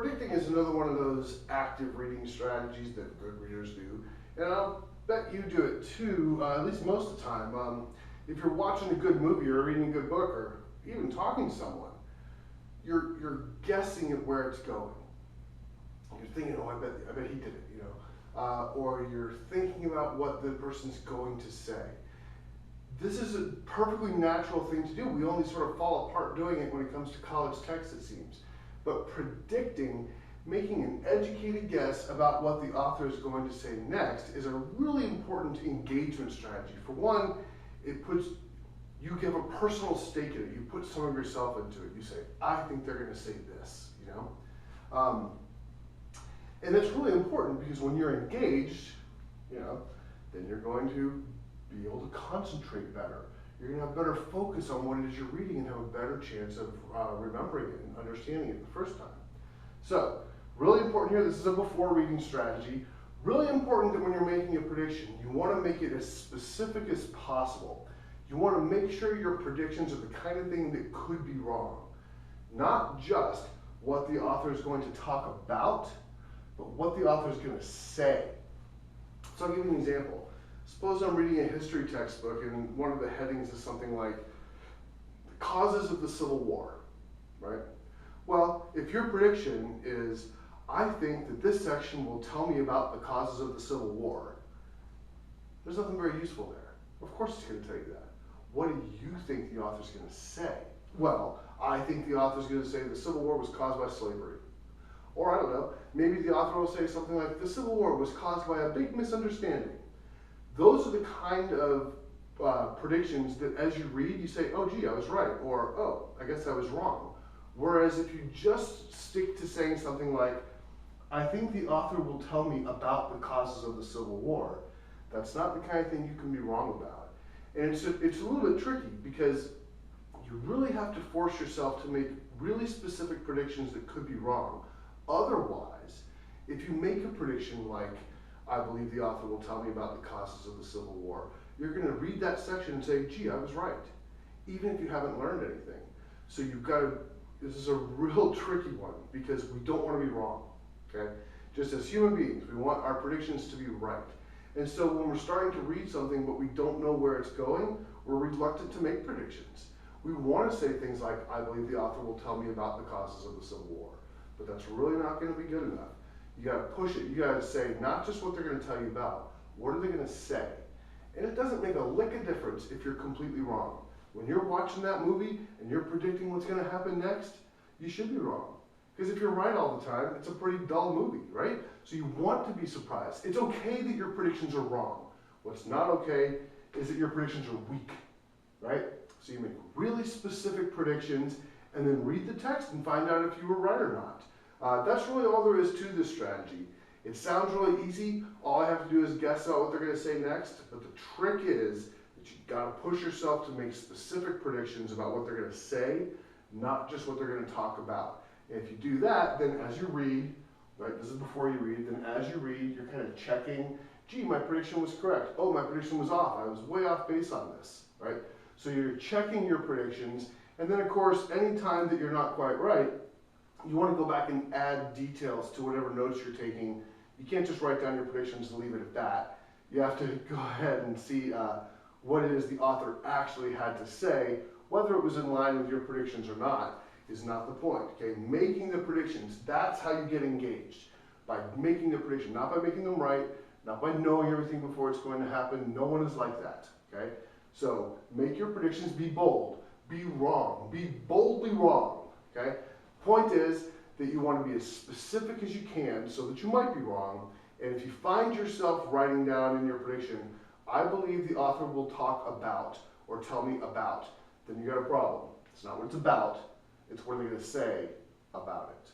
predicting is another one of those active reading strategies that good readers do, and I'll bet you do it too, at least most of the time. If you're watching a good movie or reading a good book or even talking to someone, you're guessing at where it's going. You're thinking, oh, I bet he did it, you know, or you're thinking about what the person's going to say. This is a perfectly natural thing to do. We only sort of fall apart doing it when it comes to college text, it seems. But predicting, making an educated guess about what the author is going to say next is a really important engagement strategy. For one, you give a personal stake in it. You put some of yourself into it. You say, I think they're going to say this, you know? And that's really important because when you're engaged, you know, then you're going to be able to concentrate better. You're going to have better focus on what it is you're reading and have a better chance of remembering it and understanding it the first time. So, really important here, this is a before reading strategy. Really important that when you're making a prediction, you want to make it as specific as possible. You want to make sure your predictions are the kind of thing that could be wrong. Not just what the author is going to talk about, but what the author is going to say. So I'll give you an example. Suppose I'm reading a history textbook and one of the headings is something like, the causes of the Civil War, right? Well, if your prediction is, I think that this section will tell me about the causes of the Civil War, there's nothing very useful there. Of course it's going to tell you that. What do you think the author's going to say? Well, I think the author's going to say the Civil War was caused by slavery. Or I don't know, maybe the author will say something like, the Civil War was caused by a big misunderstanding. Those are the kind of predictions that as you read, you say, oh gee, I was right, or oh, I guess I was wrong. Whereas if you just stick to saying something like, I think the author will tell me about the causes of the Civil War, that's not the kind of thing you can be wrong about. And it's a little bit tricky because you really have to force yourself to make really specific predictions that could be wrong. Otherwise, if you make a prediction like, I believe the author will tell me about the causes of the Civil War, you're going to read that section and say, gee, I was right, even if you haven't learned anything. So you've got to, this is a real tricky one because we don't want to be wrong, okay? Just as human beings, we want our predictions to be right. And so when we're starting to read something but we don't know where it's going, we're reluctant to make predictions. We want to say things like, I believe the author will tell me about the causes of the Civil War. But that's really not going to be good enough. You got to push it. You got to say not just what they're going to tell you about, what are they going to say? And it doesn't make a lick of difference if you're completely wrong. When you're watching that movie and you're predicting what's going to happen next, you should be wrong. Because if you're right all the time, it's a pretty dull movie, right? So you want to be surprised. It's okay that your predictions are wrong. What's not okay is that your predictions are weak, right? So you make really specific predictions and then read the text and find out if you were right or not. That's really all there is to this strategy. It sounds really easy. All I have to do is guess out what they're going to say next. But the trick is that you've got to push yourself to make specific predictions about what they're going to say, not just what they're going to talk about. And if you do that, then as you read, right, this is before you read, then as you read, you're kind of checking, gee, my prediction was correct. Oh, my prediction was off. I was way off base on this, right? So you're checking your predictions. And then, of course, any time that you're not quite right, you want to go back and add details to whatever notes you're taking. You can't just write down your predictions and leave it at that. You have to go ahead and see what it is the author actually had to say. Whether it was in line with your predictions or not is not the point. Okay, making the predictions, that's how you get engaged. By making the prediction, not by making them right, not by knowing everything before it's going to happen. No one is like that. Okay, so make your predictions, be bold, be wrong, be boldly wrong. Okay. Point is that you want to be as specific as you can so that you might be wrong. And if you find yourself writing down in your prediction, I believe the author will talk about or tell me about, then you got a problem. It's not what it's about, it's what they're going to say about it.